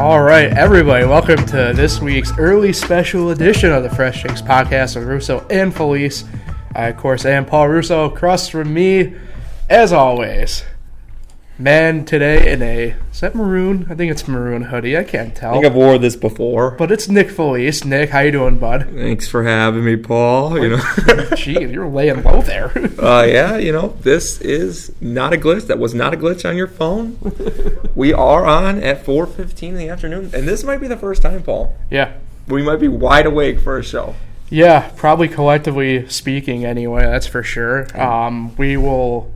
All right, everybody, welcome to this week's early special edition of the Fresh Takes podcast with Russo and Felice. I, of course, am Paul Russo. Across from me, as always, man today in a, is that maroon? I think it's maroon hoodie. I can't tell. I think I've wore this before. But it's Nick Felice. Nick, how you doing, bud? Thanks for having me, Paul. Gee, you're laying low there. Yeah, this is not a glitch. That was not a glitch on your phone. We are on at 4:15 in the afternoon, and this might be the first time, Paul. Yeah. We might be wide awake for a show. Yeah, probably collectively speaking anyway, that's for sure. We will...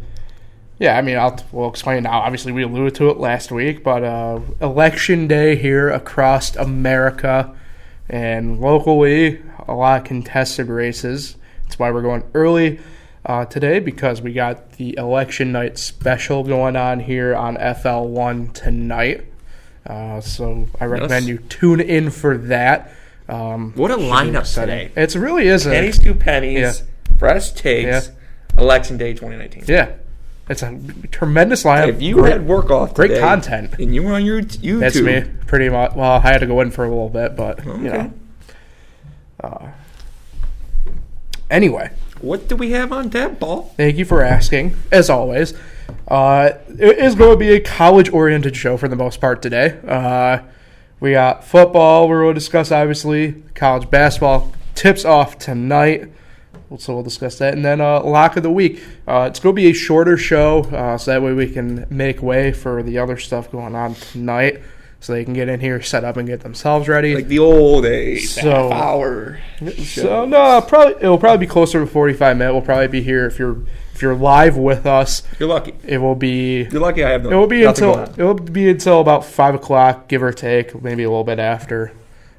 Yeah, we'll explain now. Obviously, we alluded to it last week, but election day here across America and locally, a lot of contested races. That's why we're going early today, because we got the election night special going on here on FL1 tonight. So I recommend you tune in for that. What a lineup today. It really is. Pennies to pennies, fresh takes, election day 2019. Yeah. It's a tremendous lineup. If you had work off today, great content, and you were on your YouTube, that's me pretty much. Well, I had to go in for a little bit, but Anyway, what do we have on tap, Paul? Thank you for asking. As always, it is going to be a college-oriented show for the most part today. We got football. We're going to discuss obviously college basketball tips off tonight. So we'll discuss that. And then lock of the week. It's going to be a shorter show, so that way we can make way for the other stuff going on tonight, so they can get in here, set up, and get themselves ready. Like the old days, half-hour shows. So no, it'll probably be closer to 45 minutes. We'll probably be here if you're live with us. You're lucky. It will be. You're lucky. I have no. It will be until about 5 o'clock, give or take, maybe a little bit after.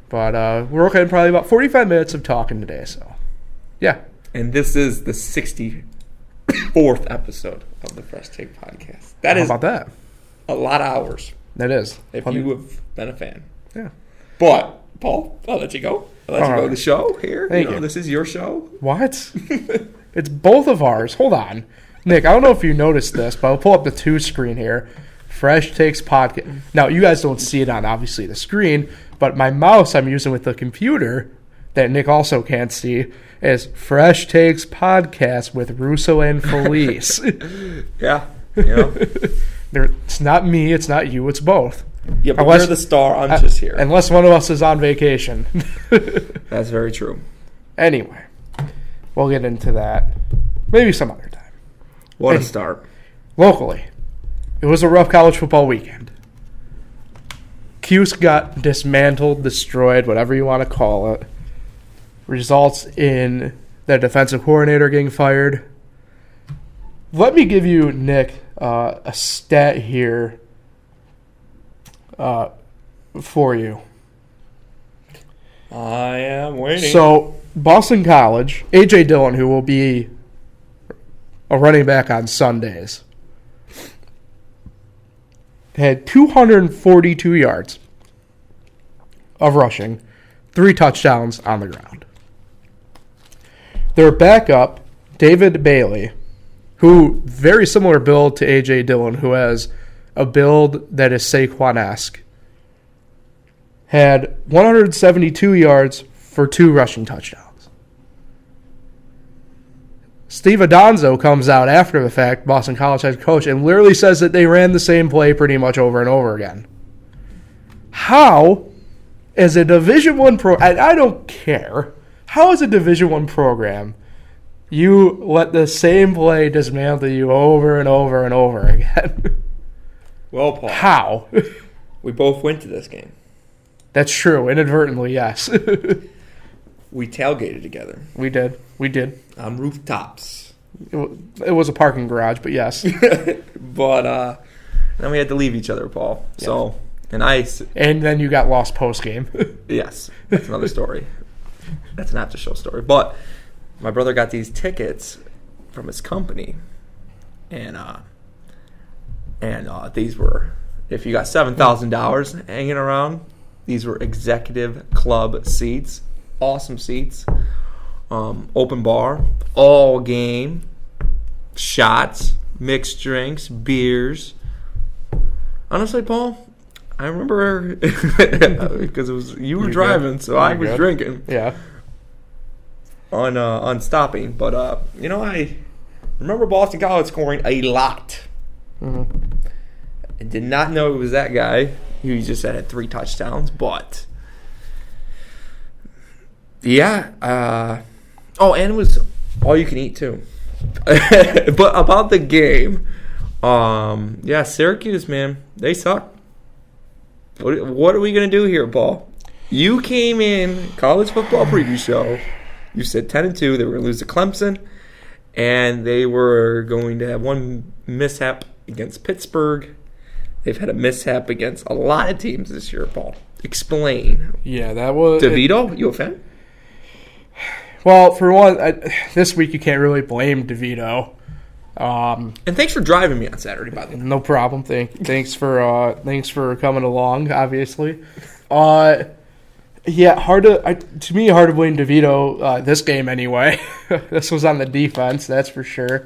But we're looking at probably about 45 minutes of talking today. So, yeah. And this is the 64th episode of the Fresh Take podcast. How about that? A lot of hours. That is. If you have been a fan. Yeah. But, Paul, I'll let you go. I'll let you go to the show here. Thank you. This is your show. What? It's both of ours. Hold on. Nick, I don't know if you noticed this, but I'll pull up the 2 screen here. Fresh Takes podcast. Now, you guys don't see it on, obviously, the screen, but my mouse I'm using with the computer that Nick also can't see is Fresh Takes podcast with Russo and Felice. Yeah. It's not me, it's not you, it's both. Yeah, but you're the star, I'm just here. Unless one of us is on vacation. That's very true. Anyway, we'll get into that maybe some other time. What a start. Locally, it was a rough college football weekend. Cuse got dismantled, destroyed, whatever you want to call it. Results in the defensive coordinator getting fired. Let me give you, Nick, a stat here for you. I am waiting. So, Boston College, A.J. Dillon, who will be a running back on Sundays, had 242 yards of rushing, 3 touchdowns on the ground. Their backup, David Bailey, who very similar build to A.J. Dillon, who has a build that is Saquon-esque, had 172 yards for 2 rushing touchdowns. Steve Adonzo comes out after the fact, Boston College head coach, and literally says that they ran the same play pretty much over and over again. How, as a Division I I don't care, how is a Division I program you let the same play dismantle you over and over and over again? Well, Paul. How? We both went to this game. That's true. Inadvertently, yes. We tailgated together. We did. On rooftops. It was a parking garage, but yes. But then we had to leave each other, Paul. Yeah. So, and then you got lost post-game. Yes. That's another story. That's an after-show story. But my brother got these tickets from his company, and these were, if you got $7,000 hanging around, these were executive club seats, awesome seats, open bar, all game, shots, mixed drinks, beers. Honestly, Paul, I remember because it was you were driving, good. so I was drinking. Yeah. On stopping, but I remember Boston College scoring a lot. Mm-hmm. I did not know it was that guy who just had 3 touchdowns, but yeah. And it was all you can eat too. But about the game, Syracuse, man, they suck. What are we gonna do here, Paul? You came in college football preview show. You said 10-2. They were gonna lose to Clemson, and they were going to have one mishap against Pittsburgh. They've had a mishap against a lot of teams this year, Paul. Explain. Yeah, that was DeVito. You a fan? Well, for one, this week you can't really blame DeVito. And thanks for driving me on Saturday, by the way. No problem. Thanks for coming along. Obviously, hard to blame DeVito this game anyway. This was on the defense, that's for sure.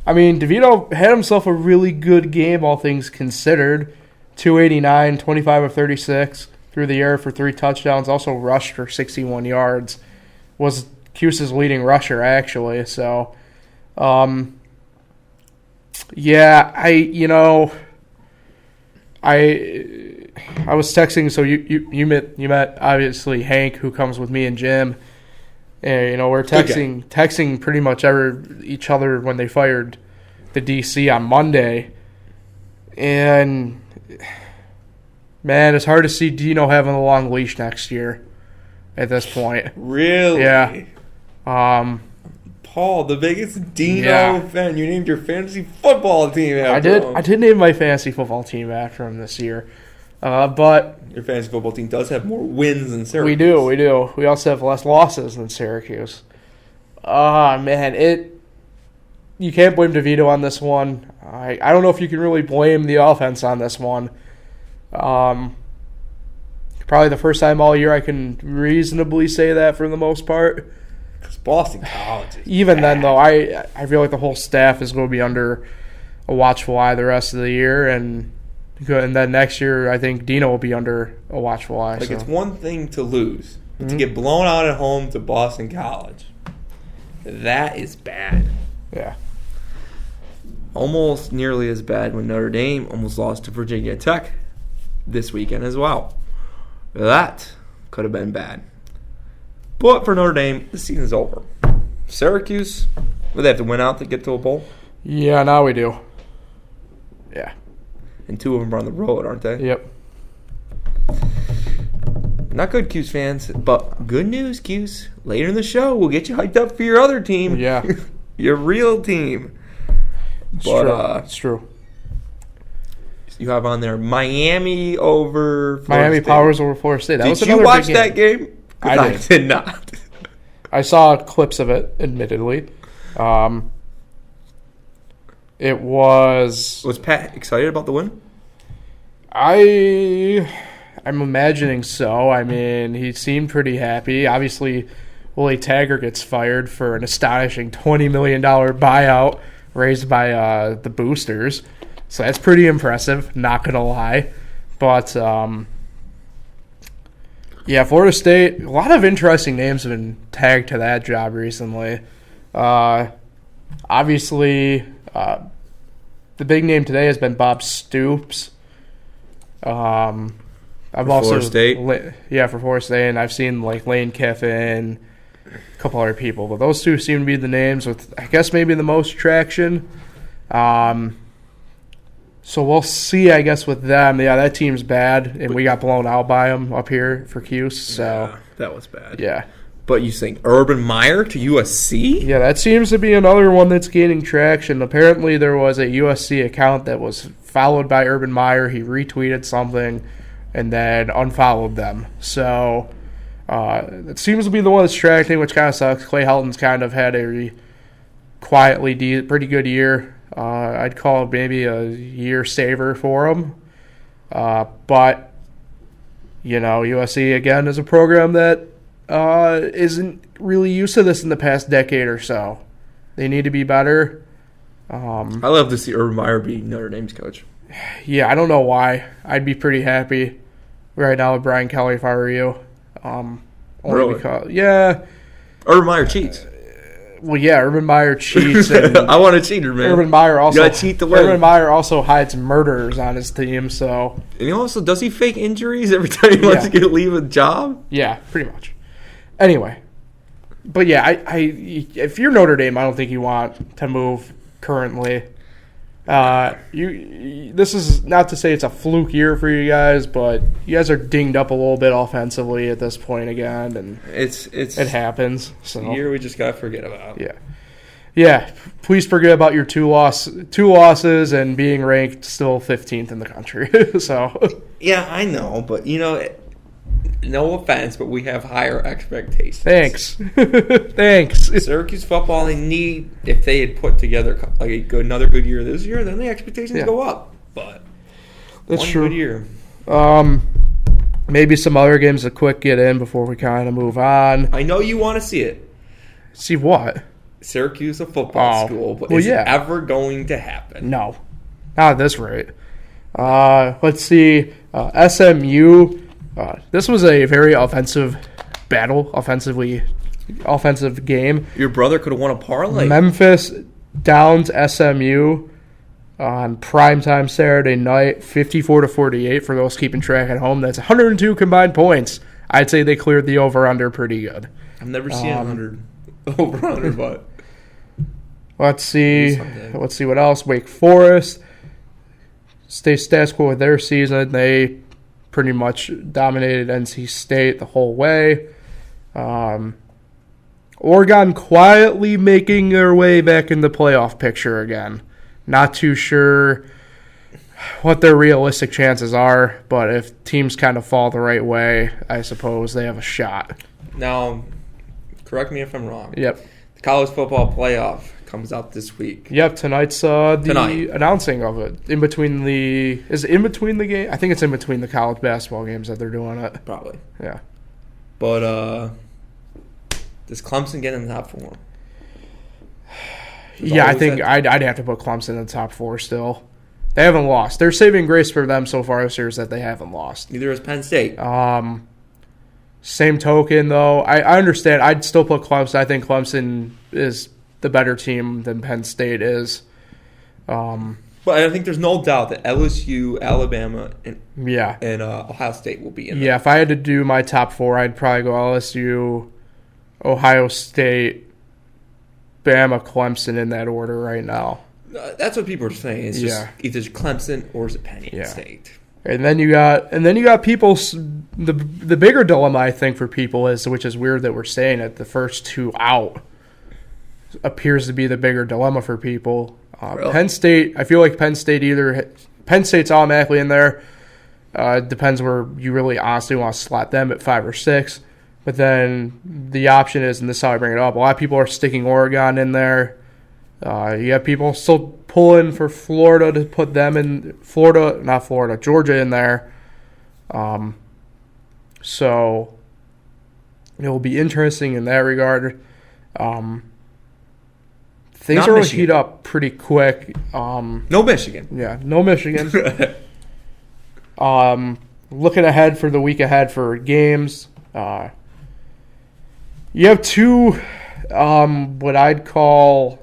I mean, DeVito had himself a really good game, all things considered. 289, 25 of 36 through the air for 3 touchdowns. Also rushed for 61 yards. Was Cuse's leading rusher actually. So, I was texting. So you met obviously Hank, who comes with me and Jim, and we're texting pretty much each other when they fired the DC on Monday, and man, it's hard to see Dino having a long leash next year. At this point, really, yeah. Paul, the biggest Dino fan. You named your fantasy football team after him. I did name my fantasy football team after him this year, but your fantasy football team does have more wins than Syracuse. We do. We also have less losses than Syracuse. Man, you can't blame DeVito on this one. I don't know if you can really blame the offense on this one. Probably the first time all year I can reasonably say that for the most part. Because Boston College is even bad. then, though, I feel like the whole staff is going to be under a watchful eye the rest of the year. And then next year, I think Dino will be under a watchful eye. It's one thing to lose, but to get blown out at home to Boston College, that is bad. Yeah. Almost nearly as bad when Notre Dame almost lost to Virginia Tech this weekend as well. That could have been bad. But for Notre Dame, the season's over. Syracuse, will they have to win out to get to a bowl? Yeah, now we do. Yeah. And 2 of them are on the road, aren't they? Yep. Not good, Cuse fans, but good news, Cuse. Later in the show, we'll get you hyped up for your other team. Yeah. Your real team. It's true. You have on there Miami over Florida Miami State. Powers over Florida State. Did you watch that game? I did not. I saw clips of it, admittedly. It was... Was Pat excited about the win? I'm imagining so. I mean, he seemed pretty happy. Obviously, Willie Taggart gets fired for an astonishing $20 million buyout raised by the boosters. So that's pretty impressive, not going to lie. But, Florida State, a lot of interesting names have been tagged to that job recently. Obviously, the big name today has been Bob Stoops. I've also Florida State? For Florida State, and I've seen like Lane Kiffin, a couple other people. But those two seem to be the names with, I guess, maybe the most traction. So we'll see, I guess, with them. Yeah, that team's bad, and we got blown out by them up here for Cuse. So yeah, that was bad. Yeah. But you think Urban Meyer to USC? Yeah, that seems to be another one that's gaining traction. Apparently there was a USC account that was followed by Urban Meyer. He retweeted something and then unfollowed them. So it seems to be the one that's tracking, which kind of sucks. Clay Helton's kind of had a quietly pretty good year. I'd call it maybe a year saver for him. But, USC, again, is a program that isn't really used to this in the past decade or so. They need to be better. I love to see Urban Meyer be Notre Dame's coach. Yeah, I don't know why. I'd be pretty happy right now with Brian Kelly if I were you. Only Really? because, yeah. Urban Meyer cheats. Well, yeah, Urban Meyer cheats. And I want a cheater, man. Urban Meyer also You gotta cheat to win. Urban Meyer also hides murderers on his team. So And he also, does he fake injuries every time he wants to leave a job? yeah, pretty much. Anyway, but yeah, if you're Notre Dame, I don't think you want to move currently. This is not to say it's a fluke year for you guys, but you guys are dinged up a little bit offensively at this point again, and it happens. So a year we just gotta forget about. Yeah. Please forget about your two losses and being ranked still 15th in the country. So yeah, I know, but no offense, but we have higher expectations. Thanks. Thanks. Syracuse football, they need, if they had put together like another good year this year, then the expectations go up. But that's one true. Good year. Maybe some other games to quick get in before we kind of move on. I know you want to see it. See what? Syracuse, a football school, but is it ever going to happen? No. Not at this rate. Let's see. SMU. This was a very offensive game. Your brother could have won a parlay. Memphis downs SMU on primetime Saturday night, 54-48 for those keeping track at home. That's 102 combined points. I'd say they cleared the over-under pretty good. I've never seen 100 over-under, but let's see what else. Wake Forest stay status quo with their season. They pretty much dominated NC State the whole way. Oregon quietly making their way back in the playoff picture again. Not too sure what their realistic chances are, but if teams kind of fall the right way, I suppose they have a shot. Now, correct me if I'm wrong. Yep. The college football playoff comes out this week. Yep, tonight's the announcing of it. Is it in between the game? I think it's in between the college basketball games that they're doing it. Probably. Yeah. But does Clemson get in the top 4? Yeah, I think I'd have to put Clemson in the top 4 still. They haven't lost. Their saving grace for them so far this year is that they haven't lost. Neither has Penn State. Same token, though, I understand. I'd still put Clemson. I think Clemson is the better team than Penn State is. But I think there's no doubt that LSU, Alabama, and Ohio State will be in there. Yeah, if I had to do my top 4, I'd probably go LSU, Ohio State, Bama, Clemson in that order right now. That's what people are saying. It's just either Clemson or is it Penn State. And then you got people. The bigger dilemma I think for people is, which is weird that we're saying it, the first 2 out appears to be the bigger dilemma for people. Really? Penn State. I feel like Penn State's automatically in there. Depends where you really honestly want to slot them at 5 or 6. But then the option is, and this is how I bring it up, a lot of people are sticking Oregon in there. You have people still pulling for Florida to put them in Georgia in there. So it will be interesting in that regard. Things are going to heat up pretty quick. No Michigan. Yeah, no Michigan. Looking ahead for the week ahead for games, you have 2 what I'd call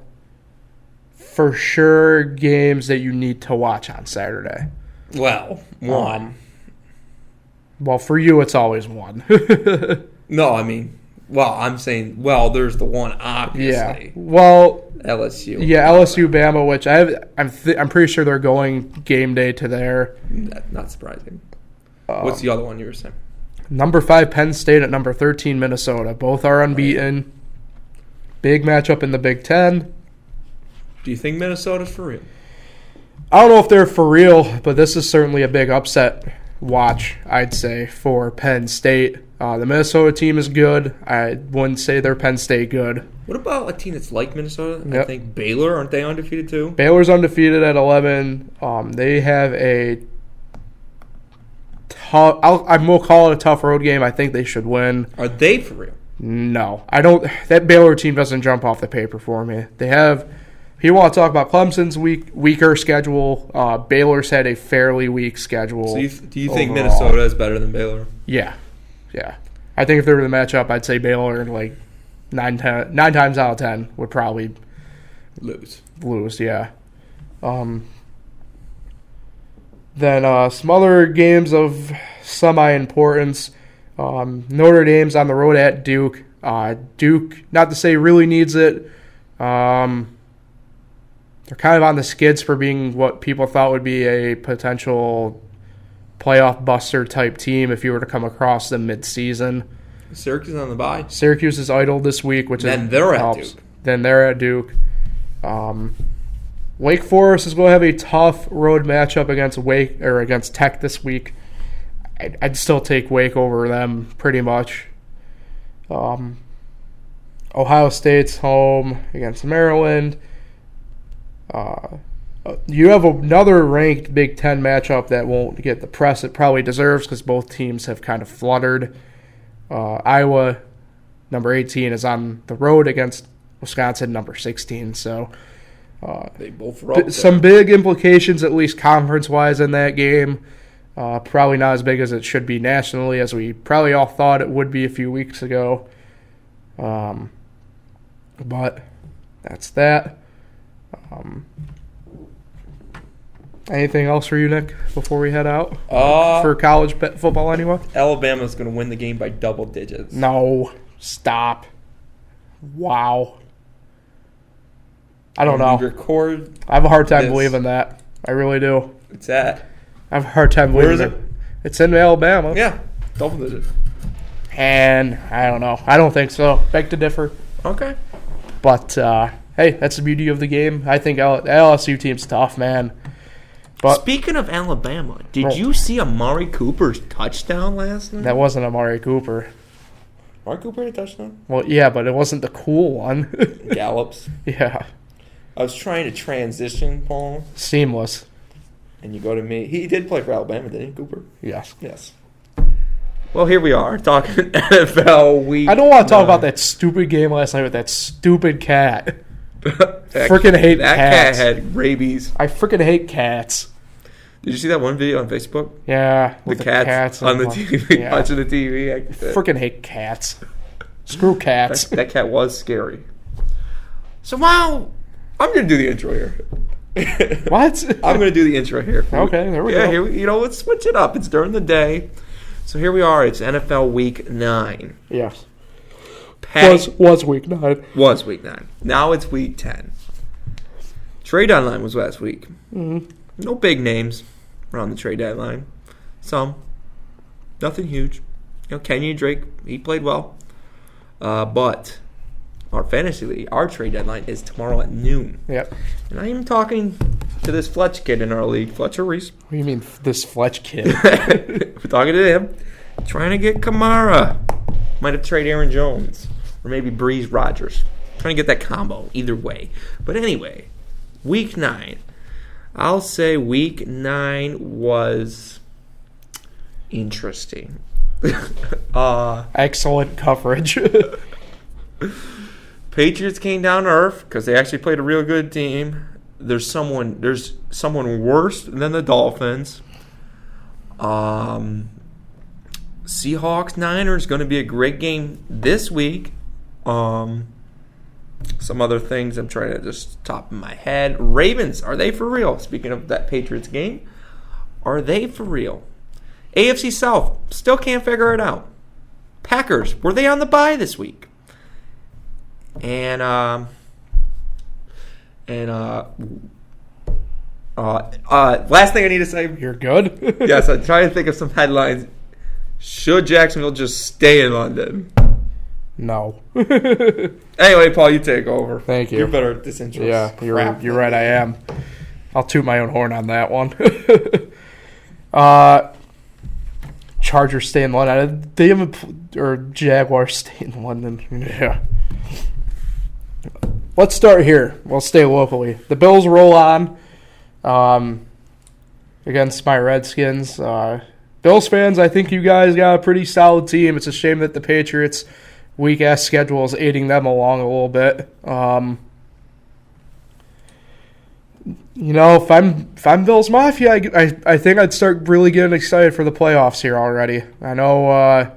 for sure games that you need to watch on Saturday. Well, one. Well, for you, it's always one. No, I mean, I'm saying, there's the one, obviously. Yeah. Well, LSU. Yeah, LSU, Bama, which I'm pretty sure they're going game day to there. Not surprising. What's the other one you were saying? Number 5, Penn State at number 13, Minnesota. Both are unbeaten. Right. Big matchup in the Big Ten. Do you think Minnesota's for real? I don't know if they're for real, but this is certainly a big upset watch, I'd say, for Penn State. The Minnesota team is good. I wouldn't say they're Penn State good. What about a team that's like Minnesota? Yep. I think Baylor, aren't they undefeated too? Baylor's undefeated at 11. They have a tough. We'll call it a tough road game. I think they should win. Are they for real? No, I don't. That Baylor team doesn't jump off the paper for me. They have if you want to talk about Clemson's weaker schedule, Baylor's had a fairly weak schedule. So do you think overall. Minnesota is better than Baylor? Yeah. I think if they were to match up, I'd say Baylor, like, 9 times out of 10 would probably Lose, yeah. Then some other games of semi-importance. Notre Dame's on the road at Duke. Duke, not to say really needs it. They're kind of on the skids for being what people thought would be a potential playoff buster type team if you were to come across them mid-season. Syracuse on the bye. Syracuse is idle this week, which then they're at Duke. Then they're at Duke. Wake Forest is going to have a tough road matchup against Tech this week. I'd still take Wake over them pretty much. Ohio State's home against Maryland. You have another ranked Big Ten matchup that won't get the press it probably deserves because both teams have kind of fluttered. Iowa, number 18, is on the road against Wisconsin, number 16. So they both were some big implications, at least conference-wise, in that game. Probably not as big as it should be nationally, as we probably all thought it would be a few weeks ago. But that's that. Anything else for you, Nick, before we head out? For college football, anyway? Alabama's going to win the game by double digits. No. Stop. Wow. I don't know. I have a hard time believing that. I really do. It's at? I have a hard time believing Where is it? It's in Alabama. Yeah, double digits. And I don't know. I don't think so. Beg to differ. Okay. But, hey, that's the beauty of the game. I think the LSU team's tough, man. But speaking of Alabama, did you see Amari Cooper's touchdown last night? That wasn't Amari Cooper. Amari Cooper had a touchdown? Well, yeah, but it wasn't the cool one. Gallops. Yeah. I was trying to transition, Paul. Seamless. And you go to me. He did play for Alabama, didn't he, Cooper? Yes. Well, here we are, talking NFL week. I don't want to talk about that stupid game last night with that stupid cat. Freaking hate that cats. That cat had rabies. I freaking hate cats. Did you see that one video on Facebook? Yeah. The cats on the TV, watching the TV. I freaking hate cats. Screw cats. That cat was scary. So, wow. I'm going to do the intro here. What? I'm going to do the intro here. Okay, there we go. Here, let's switch it up. It's during the day. So here we are. It's NFL Week 9. Yes. Was Week 9. Was Week 9. Now it's Week 10. Trade deadline was last week. Mm-hmm. No big names around the trade deadline. Some. Nothing huge. Kenyon Drake, he played well. But our fantasy league, our trade deadline is tomorrow at noon. Yep. And I am talking to this Fletch kid in our league, Fletcher Reese. What do you mean, this Fletch kid? We're talking to him. Trying to get Kamara. Might have traded Aaron Jones. Or maybe Breeze Rodgers. Trying to get that combo. Either way. But anyway, Week 9. I'll say Week 9 was interesting. Excellent coverage. Patriots came down to earth because they actually played a real good team. There's someone worse than the Dolphins. Seahawks Niners going to be a great game this week. Some other things I'm trying to just top of my head. Ravens, are they for real? Speaking of that Patriots game, are they for real? AFC South, still can't figure it out. Packers, were they on the bye this week? And last thing I need to say. You're good? Yes, I'm trying to think of some headlines. Should Jacksonville just stay in London? No. Anyway, Paul, you take over. Thank you. You're better at this intro. Yeah, you're right, I am. I'll toot my own horn on that one. Chargers stay in London. They haven't, or Jaguars stay in London. Yeah. Let's start here. We'll stay locally. The Bills roll on against my Redskins. Bills fans, I think you guys got a pretty solid team. It's a shame that the Patriots' weak-ass schedule is aiding them along a little bit. if I'm Bills Mafia, I think I'd start really getting excited for the playoffs here already. I know.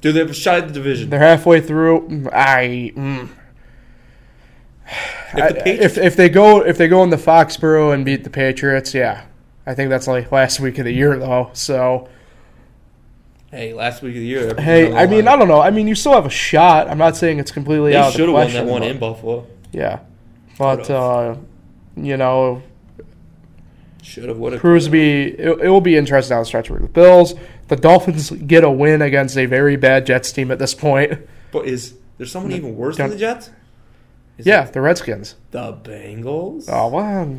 Do they have a shot at the division? They're halfway through. If they go in the Foxborough and beat the Patriots, yeah, I think that's like last week of the year though. So. Hey, last week of the year. Hey, I don't know. I mean, you still have a shot. I'm not saying it's completely out of the question. They should have won that one in Buffalo. Yeah, but should have. Would have. Proves to be. It will be interesting down the stretch with the Bills. The Dolphins get a win against a very bad Jets team at this point. But is there someone even worse than the Jets? The Redskins. The Bengals. Oh well.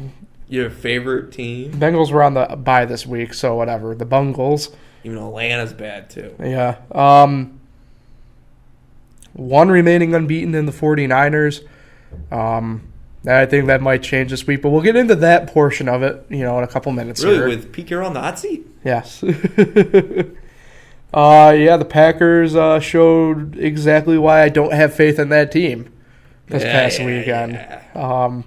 Your favorite team. Bengals were on the bye this week, so whatever. The Bungles. Even Atlanta's bad, too. Yeah. One remaining unbeaten in the 49ers. I think that might change this week, but we'll get into that portion of it, in a couple minutes really, here. With Pete Carroll on the hot seat? Yes. The Packers showed exactly why I don't have faith in that team this past weekend. Yeah.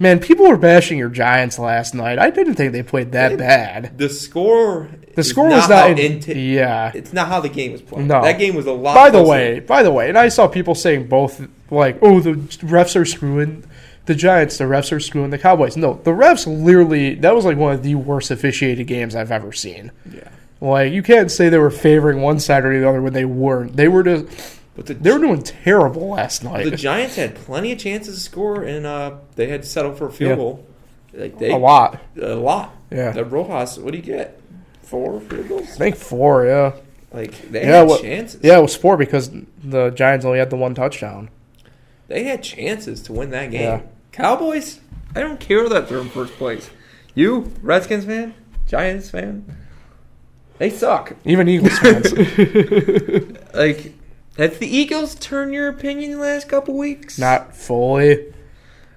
Man, people were bashing your Giants last night. I didn't think they played that bad. The score was not it's not how the game was played. No. That game was a lot By closer. the way, and I saw people saying both, like, oh, the refs are screwing the Giants, the refs are screwing the Cowboys. No, the refs literally, that was like one of the worst officiated games I've ever seen. Yeah. Like, you can't say they were favoring one side or the other when they weren't. They were just... They were doing terrible last night. The Giants had plenty of chances to score, and they had to settle for a field goal. A lot. Yeah. The Rojas, what do you get? 4 field goals? I think 4, yeah. They had chances. Yeah, it was 4 because the Giants only had the one touchdown. They had chances to win that game. Yeah. Cowboys, I don't care that they're in first place. You, Redskins fan, Giants fan, they suck. Even Eagles fans. Have the Eagles turned your opinion the last couple weeks? Not fully.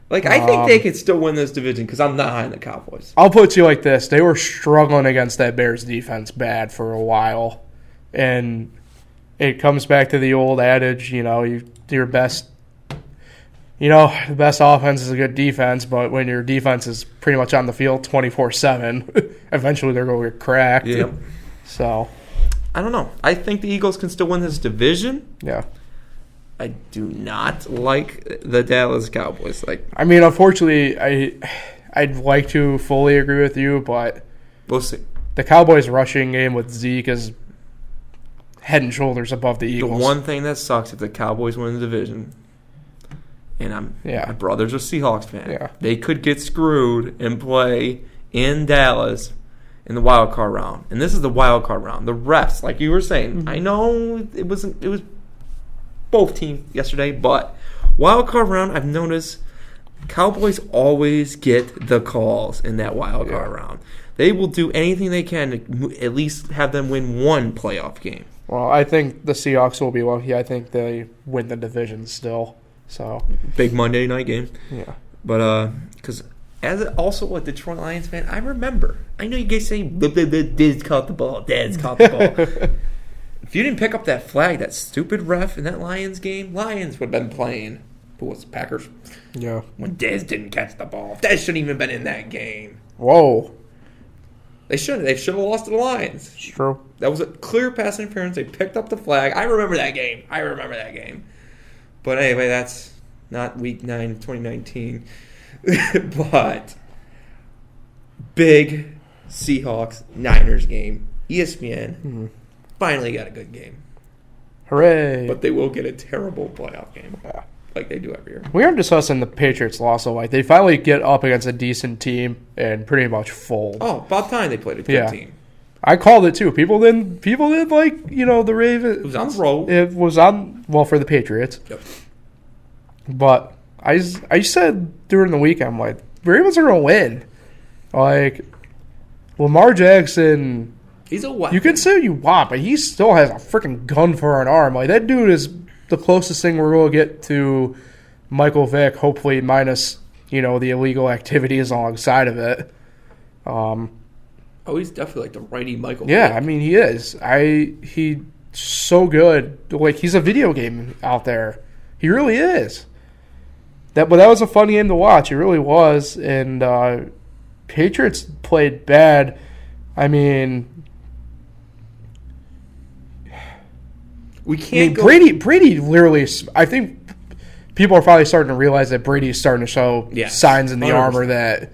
I think they could still win this division because I'm not high on the Cowboys. I'll put it to you like this. They were struggling against that Bears defense bad for a while. And it comes back to the old adage, your best, the best offense is a good defense, but when your defense is pretty much on the field 24/7, eventually they're going to get cracked. Yep. So... I don't know. I think the Eagles can still win this division. Yeah. I do not like the Dallas Cowboys. Unfortunately, I'd like to fully agree with you, but we'll see. The Cowboys' rushing game with Zeke is head and shoulders above the Eagles. The one thing that sucks if the Cowboys win the division, and my brother's a Seahawks fan, they could get screwed and play in Dallas in the wild card round. And this is the wild card round. The refs, like you were saying, I know it was both teams yesterday, but wild card round, I've noticed Cowboys always get the calls in that wild card round. They will do anything they can to at least have them win one playoff game. Well, I think the Seahawks will be lucky. I think they win the division still. So big Monday night game. Yeah. But because as also a Detroit Lions fan, I remember. I know you guys say, Dad's caught the ball. Dad's caught the ball. If you didn't pick up that flag, that stupid ref in that Lions game, Lions would have been playing. Who was it, Packers? Yeah. When Dez didn't catch the ball. Dez shouldn't even have been in that game. Whoa. They shouldn't. They should have lost to the Lions. It's true. That was a clear pass interference. They picked up the flag. I remember that game. But anyway, that's not week 9 of 2019. But big Seahawks Niners game. ESPN finally got a good game. Hooray. But they will get a terrible playoff game. Yeah. Like they do every year. We aren't discussing the Patriots loss, so they finally get up against a decent team and pretty much fold. Oh, about time they played a good team. I called it too. People didn't like, the Ravens. It was on the road. It was on, for the Patriots. Yep. But I said during the week, I'm like, Ravens are going to win. Like, Lamar Jackson, he's a weapon. You can say what you want, but he still has a freaking gun for an arm. Like, that dude is the closest thing we're going to get to Michael Vick, hopefully minus, the illegal activities alongside of it. He's definitely like the righty Michael Vick. Yeah, he is. He's so good. Like, he's a video game out there. He really is. But that was a fun game to watch. It really was. And Patriots played bad. I mean, Brady literally. I think people are finally starting to realize that Brady's starting to show signs in the 100%. Armor that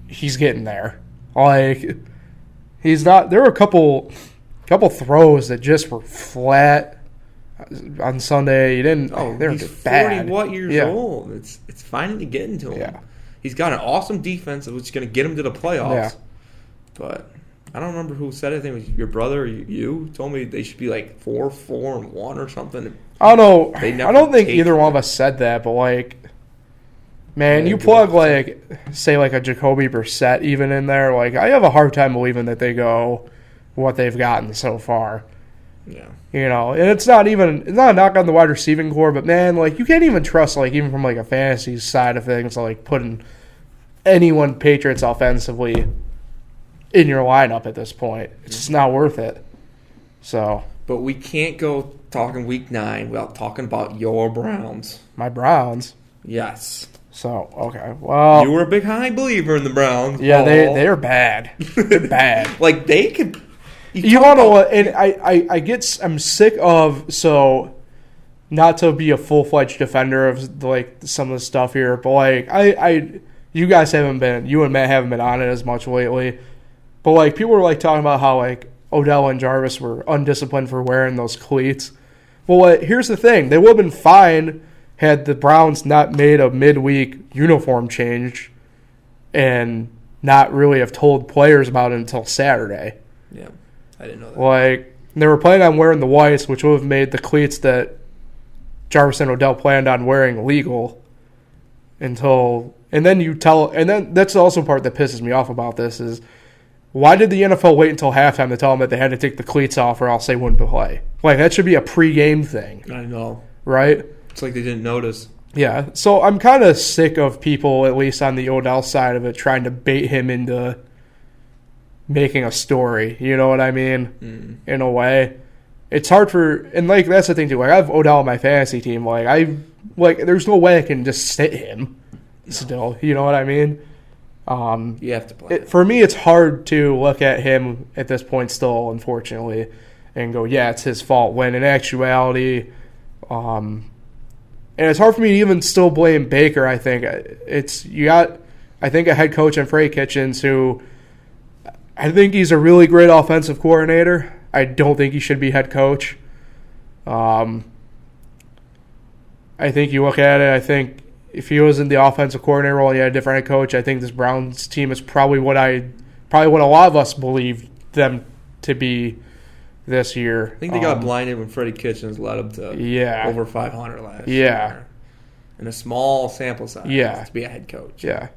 he's getting there. Like, he's not. There were a couple throws that just were flat on Sunday. He didn't. They're he's bad. 40 years old. It's finally getting to him. Yeah. He's got an awesome defense, which is going to get him to the playoffs. Yeah. But I don't remember who said it. I think it was your brother or you told me they should be like 4-4-1 or something. I don't know. I don't think either one of us said that, but like, man, you plug like, say like a Jacoby Brissett even in there. Like, I have a hard time believing that they go what they've gotten so far. Yeah. You know, and it's not a knock on the wide receiving core, but man, like, you can't even trust, like, even from like a fantasy side of things, like putting anyone Patriots offensively in your lineup at this point. It's just not worth it. So, but we can't go talking week 9 without talking about your Browns. My Browns? Yes. So, okay. Well, you were a big high believer in the Browns. Yeah, they're bad. They're bad. Like, they could. You want to, and I'm sick of, so, not to be a full-fledged defender of like some of the stuff here, but like you guys you and Matt haven't been on it as much lately, but like people were like talking about how like Odell and Jarvis were undisciplined for wearing those cleats. Well, here's the thing: they would have been fine had the Browns not made a midweek uniform change and not really have told players about it until Saturday. Yeah, I didn't know that. Like, they were planning on wearing the whites, which would have made the cleats that Jarvis and Odell planned on wearing legal and then that's also part that pisses me off about this is, why did the NFL wait until halftime to tell them that they had to take the cleats off or else they wouldn't play? Like, that should be a pre-game thing. I know. Right? It's like they didn't notice. Yeah. So I'm kind of sick of people, at least on the Odell side of it, trying to bait him into making a story. You know what I mean? In a way. It's hard and like, that's the thing too. Like, I have Odell on my fantasy team. Like, there's no way I can just sit him still. You know what I mean? You have to play. For me, it's hard to look at him at this point still, unfortunately, and go, yeah, it's his fault. When in actuality, and it's hard for me to even still blame Baker. I think I think a head coach in Freddie Kitchens who, I think he's a really great offensive coordinator. I don't think he should be head coach. I think you look at it, I think if he was in the offensive coordinator role and he had a different head coach, I think this Browns team is probably what a lot of us believed them to be this year. I think they got blinded when Freddie Kitchens led them to over 500 last year. In a small sample size to be a head coach. Yeah.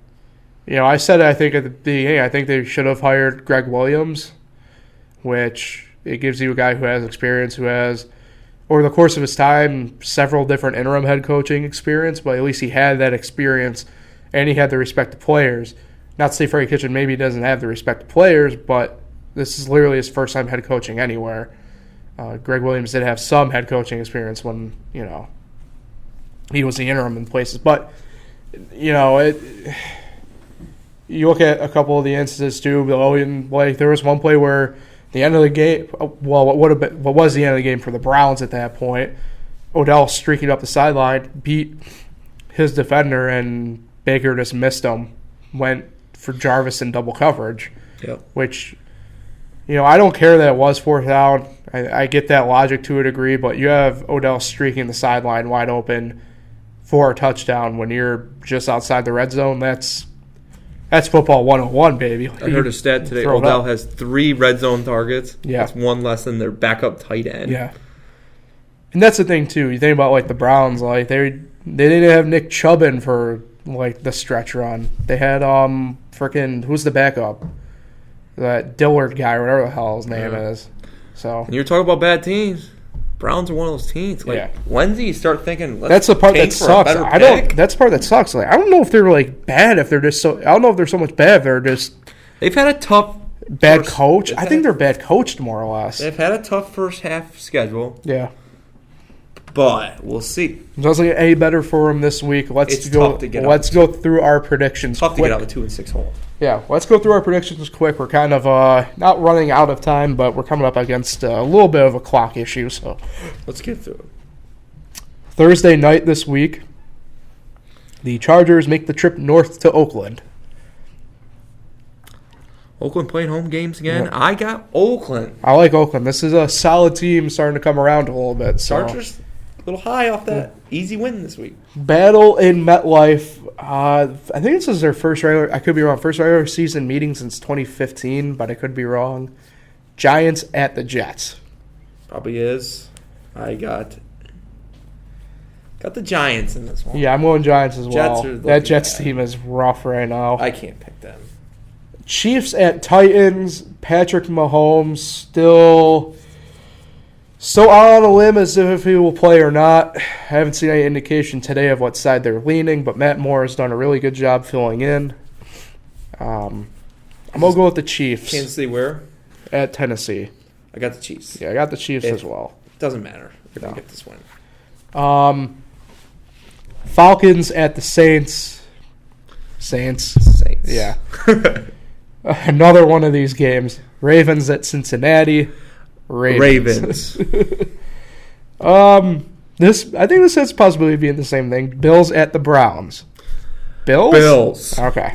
You know, I said I think at the beginning, I think they should have hired Greg Williams, which it gives you a guy who has experience, who has, over the course of his time, several different interim head coaching experience, but at least he had that experience and he had the respect of players. Not to say Freddie Kitchen maybe doesn't have the respect of players, but this is literally his first time head coaching anywhere. Greg Williams did have some head coaching experience when, you know, he was the interim in places. But, you know, you look at a couple of the instances too. Like, there was one play where the end of the game, well, what was the end of the game for the Browns at that point? Odell streaking up the sideline, beat his defender, and Baker just missed him. Went for Jarvis in double coverage, which, you know, I don't care that it was fourth down. I get that logic to a degree, but you have Odell streaking the sideline wide open for a touchdown when you're just outside the red zone. That's football 101, baby. I heard a stat today. Odell has 3 red zone targets. Yeah. That's one less than their backup tight end. Yeah. And that's the thing, too. You think about, like, the Browns. Like, they didn't have Nick Chubb in for, like, the stretch run. They had, who's the backup? That Dillard guy, or whatever the hell his name is. So. And you're talking about bad teams. Browns are one of those teams. Like, Wednesday, you start thinking, that's the part that sucks. That's the part that sucks. Like, I don't know if they're like bad. If they're just I don't know if they're so much bad. If they're just. They've had a tough. Bad coach. I think they're bad coached more or less. They've had a tough first half schedule. Yeah. but we'll see. It doesn't get any better for him this week. Let's go through our predictions. Tough to get out of a 2-6 hole. Yeah, let's go through our predictions quick. We're kind of not running out of time, but we're coming up against a little bit of a clock issue. So let's get through it. Thursday night this week, the Chargers make the trip north to Oakland. Oakland playing home games again. Yeah. I got Oakland. I like Oakland. This is a solid team starting to come around a little bit. So. Chargers a little high off that easy win this week. Battle in MetLife. I think this is their first regular. I could be wrong. First regular season meeting since 2015, but I could be wrong. Giants at the Jets. Probably is. I got the Giants in this one. Yeah, I'm going Giants as well. That Jets bad. team is rough right now. I can't pick them. Chiefs at Titans. Patrick Mahomes still out on a limb as if he will play or not. I haven't seen any indication today of what side they're leaning, but Matt Moore has done a really good job filling in. I'm going to go with the Chiefs. Kansas City where? At Tennessee. I got the Chiefs. Yeah, I got the Chiefs as well. Doesn't matter. We're going to get this win. Falcons at the Saints. Saints. Yeah. Another one of these games. Ravens at Cincinnati. Ravens. I think this has possibility of being the same thing. Bills at the Browns. Bills? Okay.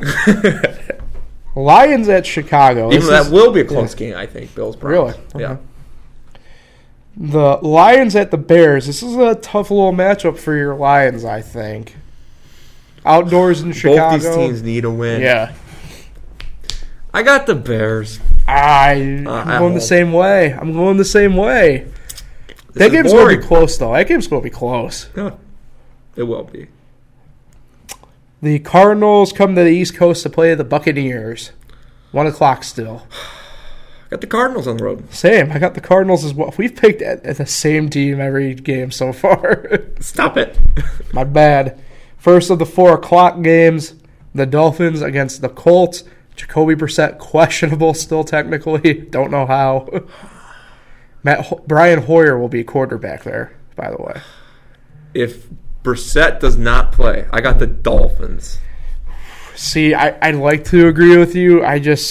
Lions at Chicago. Even that will be a close game, I think. Bills Browns. Really? Okay. Yeah. The Lions at the Bears. This is a tough little matchup for your Lions, I think. Outdoors in Chicago. Both these teams need a win. Yeah. I got the Bears. I'm going the same way. That game's going to be close, though. That game's going to be close. Yeah, it will be. The Cardinals come to the East Coast to play the Buccaneers. 1 o'clock still. I got the Cardinals on the road. Same. I got the Cardinals as well. We've picked at the same team every game so far. Stop it. My bad. First of the 4 o'clock games, the Dolphins against the Colts. Jacoby Brissett questionable still technically. Don't know how. Brian Hoyer will be quarterback there, by the way. If Brissett does not play, I got the Dolphins. See, I'd like to agree with you. I don't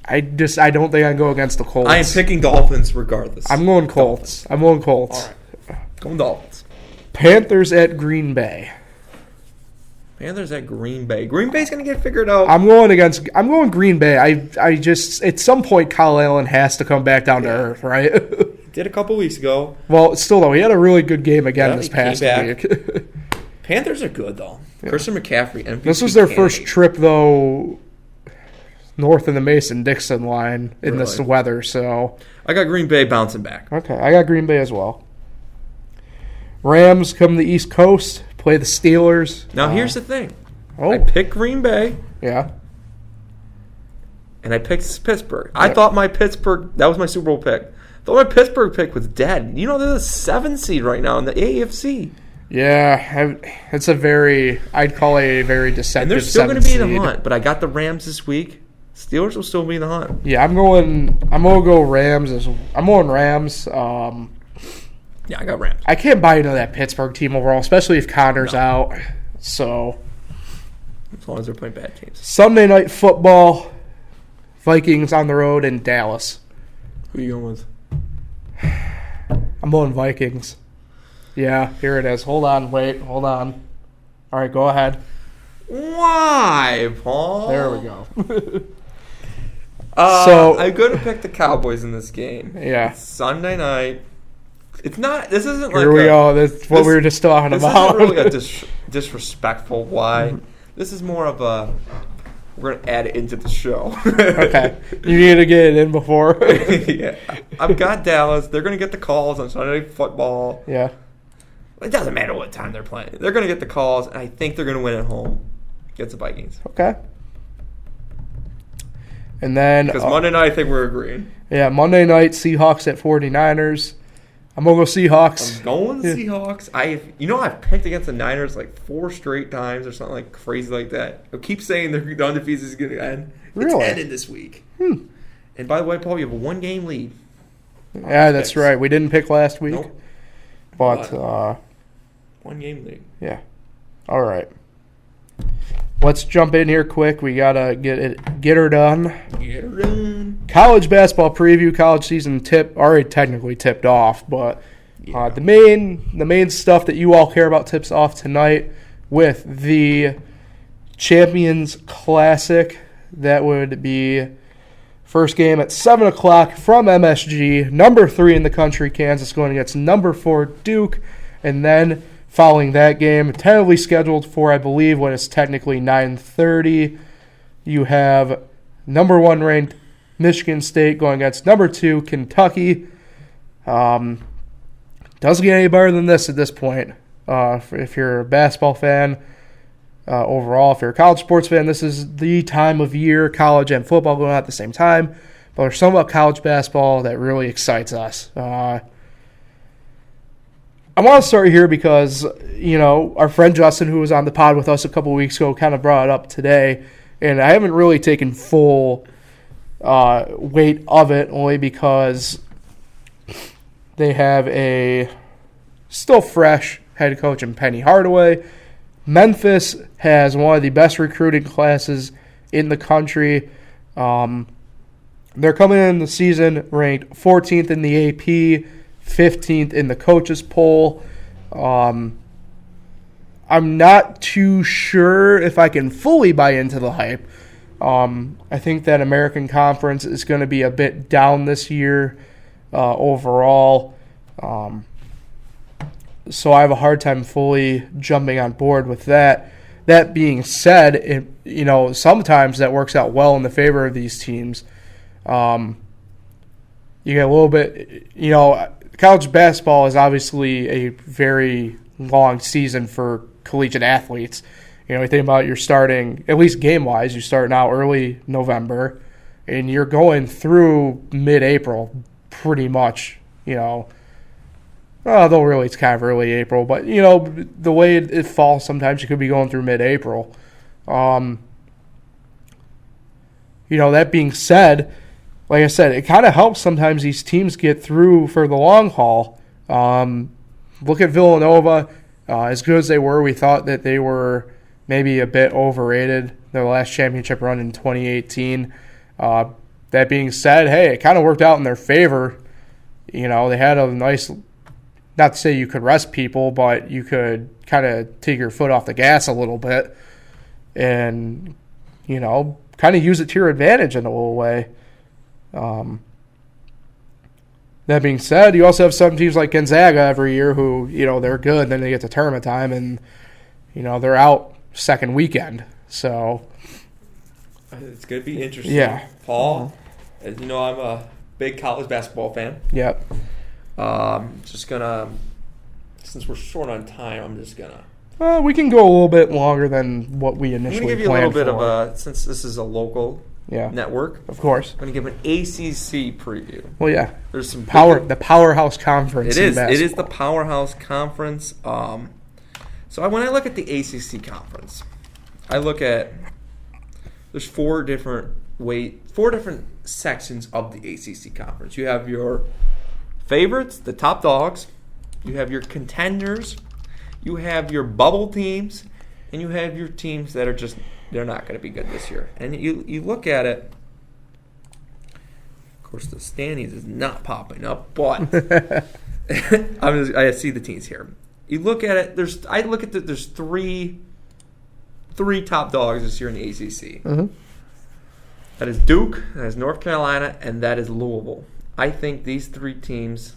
think I can go against the Colts. I am picking Dolphins regardless. I'm going Colts. All right. Going Dolphins. Panthers at Green Bay. Panthers at Green Bay. Green Bay's going to get figured out. I'm going Green Bay. I just at some point Kyle Allen has to come back down to earth, right? Did a couple weeks ago. Well, still though, he had a really good game again this past week. Panthers are good though. Yeah. Christian McCaffrey, MVP. This was their first trip though north of the Mason-Dixon line in this weather, so I got Green Bay bouncing back. Okay, I got Green Bay as well. Rams come to the East Coast, play the Steelers. Now here's the thing. I picked Green Bay. Yeah. And I picked Pittsburgh. I thought that was my Super Bowl pick. I thought my Pittsburgh pick was dead. You know, they're the 7th seed right now in the AFC. Yeah, it's I'd call it a very deceptive. And they're still going to be in the hunt, but I got the Rams this week. Steelers will still be in the hunt. Yeah, I'm going to go Rams. I'm going Rams. Yeah, I got Rams. I can't buy into that Pittsburgh team overall, especially if Connor's out. So, as long as they're playing bad teams. Sunday Night Football, Vikings on the road in Dallas. Who are you going with? I'm going Vikings. Yeah, here it is. Hold on. All right, go ahead. Why, Paul? There we go. I'm going to pick the Cowboys in this game. Yeah. It's Sunday night. It's not. This isn't like. Here we go. That's what we were just talking about. This isn't really a disrespectful why. This is more of a. We're gonna add it into the show. Okay. You need to get it in before. Yeah. I've got Dallas. They're gonna get the calls on Sunday Night Football. Yeah. It doesn't matter what time they're playing. They're gonna get the calls, and I think they're gonna win at home against the Vikings. Okay. And then because Monday night, I think we're agreeing. Yeah, Monday night Seahawks at 49ers. I'm going to go Seahawks. I'm going Seahawks. I've picked against the Niners like 4 straight times or something like crazy like that. I keep saying the undefeated is going to end. Really? It's ended this week. And by the way, Paul, you have a 1-game lead. Yeah, that's right. We didn't pick last week. Nope. But one game league. Yeah. All right. Let's jump in here quick. We gotta get her done. Get her done. College basketball preview. College season already technically tipped off, but the main stuff that you all care about tips off tonight with the Champions Classic. That would be first game at 7 o'clock from MSG. Number 3 in the country, Kansas, going against number 4, Duke. And then following that game, tentatively scheduled for, I believe, what is technically 9:30, you have number 1 ranked Michigan State going against number 2, Kentucky. Doesn't get any better than this at this point. If you're a basketball fan, overall, if you're a college sports fan, this is the time of year, college and football going on at the same time. But there's something about college basketball that really excites us. I want to start here because, our friend Justin, who was on the pod with us a couple weeks ago, kind of brought it up today. And I haven't really taken full weight of it, only because they have a still fresh head coach in Penny Hardaway. Memphis has one of the best recruiting classes in the country. They're coming in the season ranked 14th in the AP, 15th in the coaches poll. I'm not too sure if I can fully buy into the hype. I think that American Conference is going to be a bit down this year overall. So I have a hard time fully jumping on board with that. That being said, sometimes that works out well in the favor of these teams. You get a little bit, college basketball is obviously a very long season for collegiate athletes. You think about you're starting, at least game-wise, you start now early November, and you're going through mid-April pretty much, Though really it's kind of early April, but, the way it falls, sometimes you could be going through mid-April. That being said, like I said, it kind of helps sometimes these teams get through for the long haul. Look at Villanova. As good as they were, we thought that they were maybe a bit overrated their last championship run in 2018. That being said, hey, it kind of worked out in their favor. They had a nice... Not to say you could rest people, but you could kind of take your foot off the gas a little bit and, kind of use it to your advantage in a little way. That being said, you also have some teams like Gonzaga every year who, they're good, then they get to tournament time and, they're out second weekend. So it's going to be interesting. Yeah. Paul, as you know, I'm a big college basketball fan. Yep. Just gonna, since we're short on time, I'm just gonna. We can go a little bit longer than what we initially planned for. I'm gonna give you a little bit of since this is a local network. Of course. I'm gonna give an ACC preview. Well, yeah. There's some the powerhouse conference. It is the powerhouse conference. So when I look at the ACC conference, I look at there's four different sections of the ACC conference. You have your favorites, the top dogs. You have your contenders. You have your bubble teams, and you have your teams that are they're not going to be good this year. And you look at it. Of course, the standings is not popping up, but I see the teams here. You look at it. There's three top dogs this year in the ACC. Mm-hmm. That is Duke, that is North Carolina, and that is Louisville. I think these three teams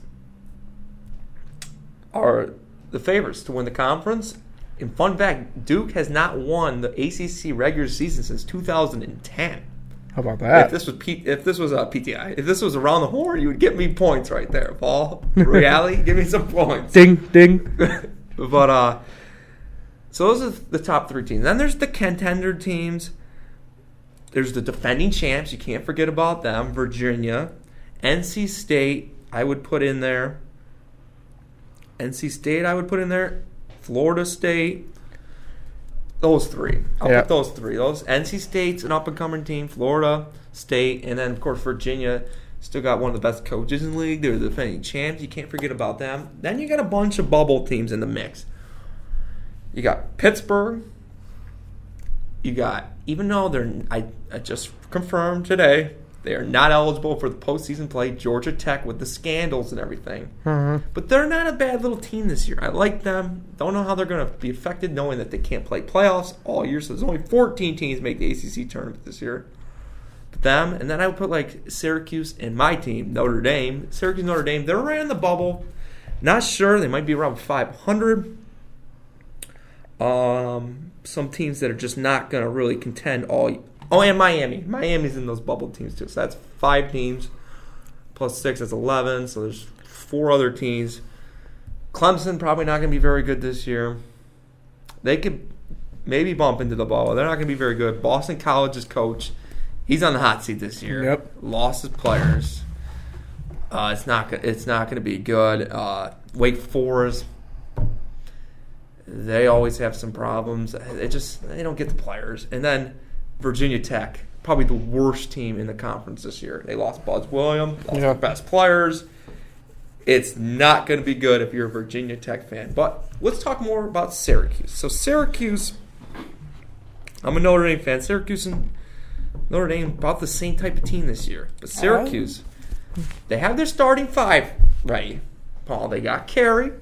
are the favorites to win the conference. And fun fact, Duke has not won the ACC regular season since 2010. How about that? If this was a PTI, if this was around the horn, you would give me points right there, Paul. Reality, give me some points. Ding, ding. But so those are the top three teams. Then there's the contender teams. There's the defending champs. You can't forget about them. Virginia, NC State. I would put in there. NC State. I would put in there. Florida State. Those three. I'll put those three. Those NC State's an up and coming team. Florida State, and then of course Virginia. Still got one of the best coaches in the league. They're the defending champs. You can't forget about them. Then you got a bunch of bubble teams in the mix. You got Pittsburgh. You got, even though I just confirmed today, they are not eligible for the postseason play, Georgia Tech with the scandals and everything. Mm-hmm. But they're not a bad little team this year. I like them. Don't know how they're going to be affected knowing that they can't play playoffs all year. So there's only 14 teams make the ACC tournament this year. But them, and then I would put like Syracuse and my team, Notre Dame. Syracuse, Notre Dame, they're right in the bubble. Not sure. They might be around 500. Some teams that are just not going to really contend all. Oh, and Miami. Miami's in those bubble teams too. So that's 5 teams plus 6. That's 11. So there's 4 other teams. Clemson probably not going to be very good this year. They could maybe bump into the bubble. They're not going to be very good. Boston College's coach, he's on the hot seat this year. Yep. Lost his players. It's not going to be good. Wake Forest. They always have some problems. They don't get the players. And then Virginia Tech, probably the worst team in the conference this year. They lost Buzz Williams, lost their best players. It's not going to be good if you're a Virginia Tech fan. But let's talk more about Syracuse. So Syracuse, I'm a Notre Dame fan. Syracuse and Notre Dame about the same type of team this year. But Syracuse, they have their starting 5 ready. Paul, they got Carey.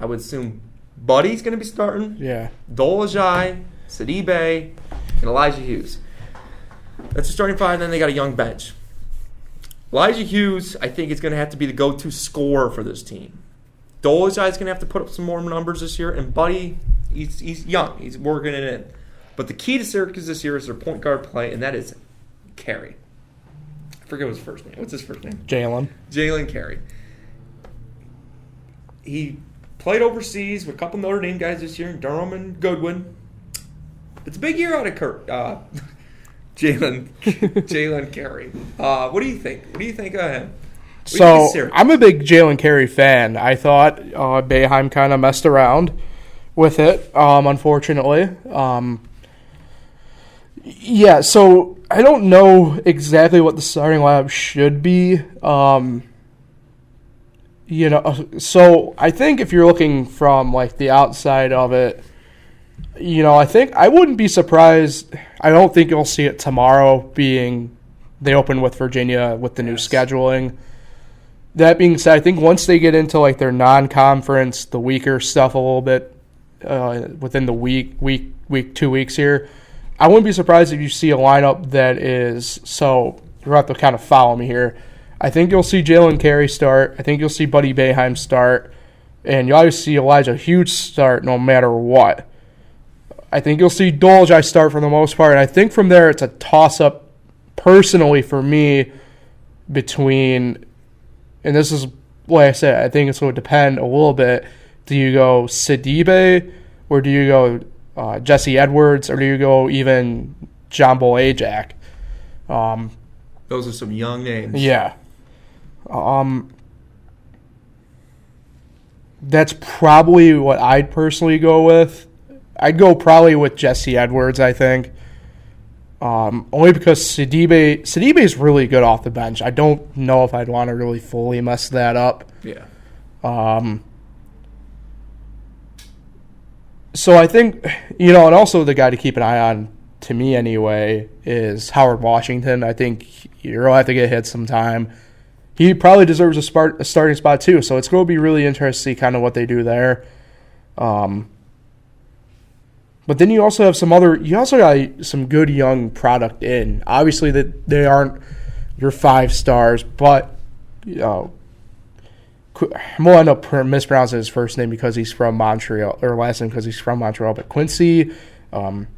I would assume Buddy's going to be starting. Yeah. Dolajai, Sidibe, and Elijah Hughes. That's the starting 5, and then they got a young bench. Elijah Hughes, I think, is going to have to be the go-to scorer for this team. Dolajai is going to have to put up some more numbers this year, and Buddy, he's young. He's working it in. But the key to Syracuse this year is their point guard play, and that is Carey. I forget his first name. What's his first name? Jalen Carey. He played overseas with a couple Notre Dame guys this year, Durham and Goodwin. It's a big year out of Jalen Carey. What do you think? What do you think of him? So I'm a big Jalen Carey fan. I thought Boeheim kind of messed around with it, unfortunately. Yeah, so I don't know exactly what the starting lineup should be. So I think if you're looking from like the outside of it, I think I wouldn't be surprised. I don't think you'll see it tomorrow being they open with Virginia with the new scheduling. That being said, I think once they get into like their non-conference, the weaker stuff a little bit within the week, 2 weeks here, I wouldn't be surprised if you see a lineup that is so. You're going to have to kind of follow me here. I think you'll see Jalen Carey start. I think you'll see Buddy Boeheim start. And you'll always see Elijah Hughes start no matter what. I think you'll see Dolajai start for the most part. And I think from there it's a toss-up personally for me between, and this is like I said, I think it's going to depend a little bit. Do you go Sidibe or do you go Jesse Edwards or do you go even Jumbo Ajak? Those are some young names. Yeah. That's probably what I'd personally go with. I'd go probably with Jesse Edwards, I think. Only because Sidibe is really good off the bench. I don't know if I'd want to really fully mess that up. Yeah. So I think, and also the guy to keep an eye on, to me anyway, is Howard Washington. I think he'll have to get hit sometime. He probably deserves a starting spot too, so it's going to be really interesting to see kind of what they do there. But then you also have got some good young product in. Obviously that they aren't your 5 stars, but I'm going to end up mispronouncing his first name because he's from Montreal, or last name because he's from Montreal. But Quincy, I'm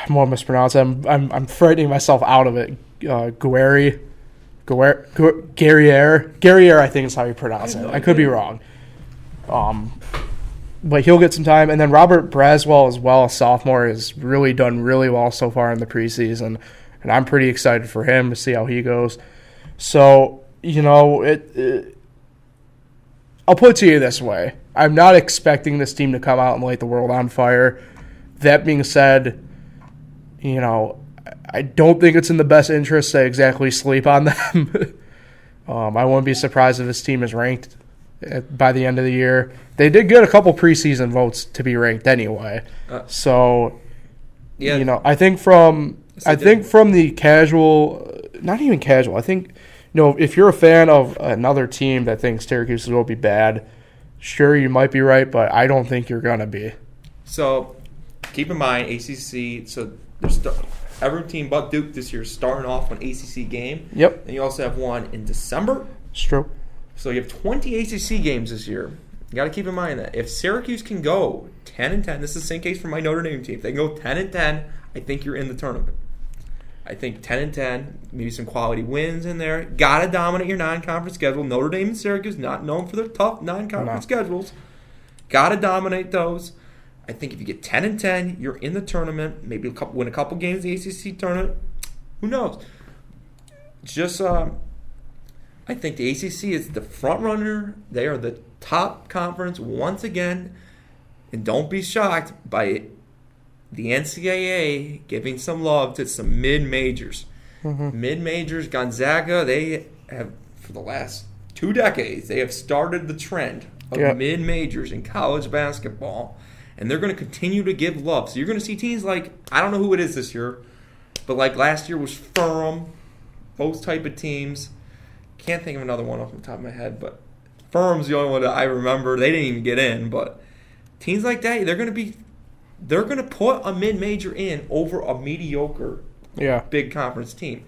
going to mispronounce it. I'm frightening myself out of it. Guerriere, I think is how you pronounce it. I could be wrong. But he'll get some time. And then Robert Braswell as well, a sophomore, has really done really well so far in the preseason. And I'm pretty excited for him to see how he goes. So, I'll put it to you this way. I'm not expecting this team to come out and light the world on fire. That being said, I don't think it's in the best interest to exactly sleep on them. I wouldn't be surprised if this team is ranked by the end of the year. They did get a couple preseason votes to be ranked anyway. So, I think from the casual, not even casual, I think, if you're a fan of another team that thinks Syracuse will be bad, sure, you might be right, but I don't think you're going to be. So, keep in mind, ACC, so there's every team but Duke this year is starting off an ACC game. Yep. And you also have one in December. It's true. So you have 20 ACC games this year. You got to keep in mind that if Syracuse can go 10-10, this is the same case for my Notre Dame team. If they can go 10-10, I think you're in the tournament. I think 10-10, maybe some quality wins in there. Got to dominate your non-conference schedule. Notre Dame and Syracuse, not known for their tough non-conference schedules. Got to dominate those. I think if you get 10-10, you're in the tournament. Maybe win a couple games in the ACC tournament. Who knows? Just, I think the ACC is the front runner. They are the top conference once again. And don't be shocked by the NCAA giving some love to some mid-majors. Mm-hmm. Mid-majors, Gonzaga, they have, for the last 2 decades, they have started the trend of mid-majors in college basketball. And they're going to continue to give love. So you're going to see teams like, I don't know who it is this year, but like last year was Ferrum, those type of teams. Can't think of another one off the top of my head, but Ferrum's the only one that I remember. They didn't even get in, but teams like that, they're going to put a mid-major in over a mediocre big conference team.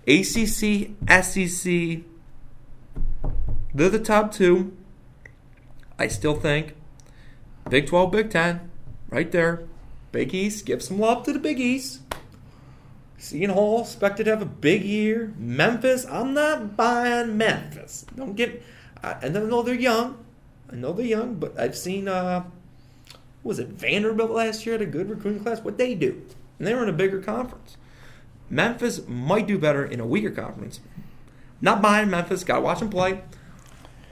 ACC, SEC, they're the top 2. I still think. Big 12, Big 10, right there. Big East, give some love to the Big East. Seton Hall, expected to have a big year. Memphis, I'm not buying Memphis. I know they're young. But I've seen, Vanderbilt last year had a good recruiting class. What'd they do? And they were in a bigger conference. Memphis might do better in a weaker conference. Not buying Memphis, gotta watch them play.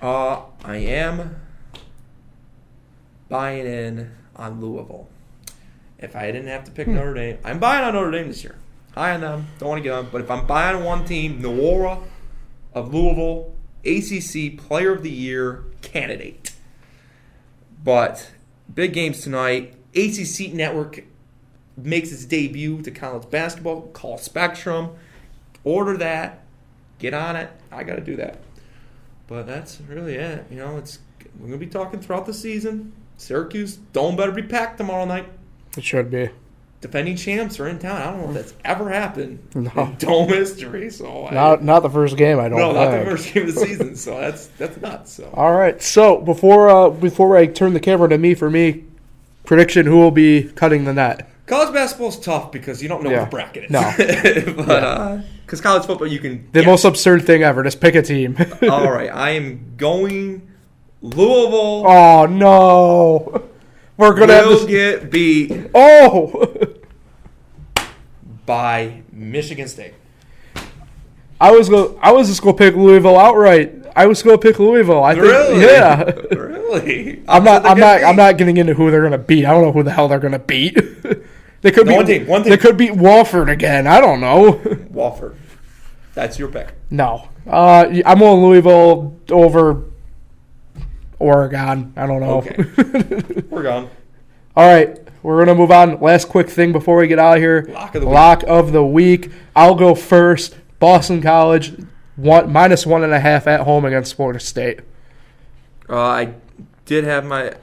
I am buying in on Louisville. If I didn't have to pick Notre Dame, I'm buying on Notre Dame this year. High on them, don't want to get on. But if I'm buying on one team, Notre of Louisville, ACC Player of the Year candidate. But big games tonight. ACC Network makes its debut to college basketball. Call Spectrum. Order that. Get on it. I got to do that. But that's really it. We're going to be talking throughout the season. Syracuse, Dome better be packed tomorrow night. It should be. Defending champs are in town. I don't know if that's ever happened in Dome history. So not the first game, I don't think. No, not the first game of the season. So that's nuts. So. All right. So before I turn the camera to me, for me, prediction, who will be cutting the net? College basketball is tough because you don't know what the bracket is. No. But because college football, you can... The most absurd thing ever. Just pick a team. All right. I am going... Louisville. Oh no! We're gonna have to get beat. By Michigan State. I was just gonna pick Louisville outright. I was gonna pick Louisville. I think, really? Yeah. Really? I'm not getting into who they're gonna beat. I don't know who the hell they're gonna beat. They could beat one team. They could beat Wofford again. I don't know. Wofford. That's your pick. No. I'm on Louisville over Oregon. I don't know. Okay. Oregon. All right. We're going to move on. Last quick thing before we get out of here. Lock of the week. I'll go first. Boston College, -1.5 at home against Florida State. I did have my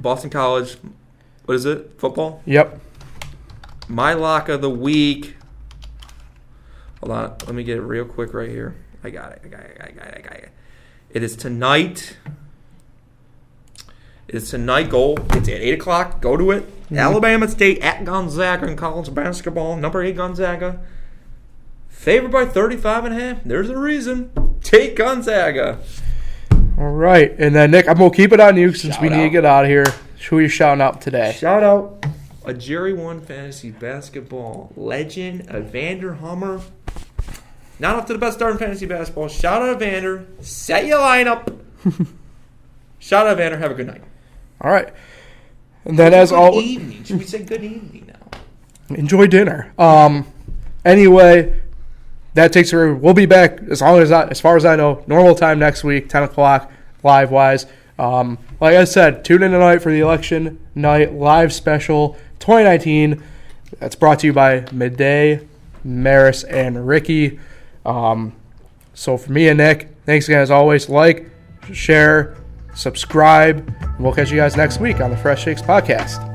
Boston College, what is it, football? Yep. My lock of the week. Hold on. Let me get it real quick right here. I got it. It is tonight. It's tonight. It's at 8 o'clock. Go to it. Mm-hmm. Alabama State at Gonzaga in college basketball. Number 8 Gonzaga. Favored by 35.5. There's a reason. Take Gonzaga. All right. And then, Nick, I'm going to keep it on you since we need to get out of here. Who are you shouting out today? Shout out a Jerry One Fantasy Basketball legend, Evander Hummer. Not up to the best start in fantasy basketball. Shout out Evander. Set your lineup. Shout out Evander. Have a good night. All right. And then as always... Good evening. Should we say good evening now? Enjoy dinner. Anyway, that takes her. We'll be back as far as I know, normal time next week, 10 o'clock, live-wise. Like I said, tune in tonight for the election night live special 2019. That's brought to you by Midday, Maris, and Ricky. So for me and Nick, thanks again as always. Like, share, subscribe, and we'll catch you guys next week on the Fresh Shakes Podcast.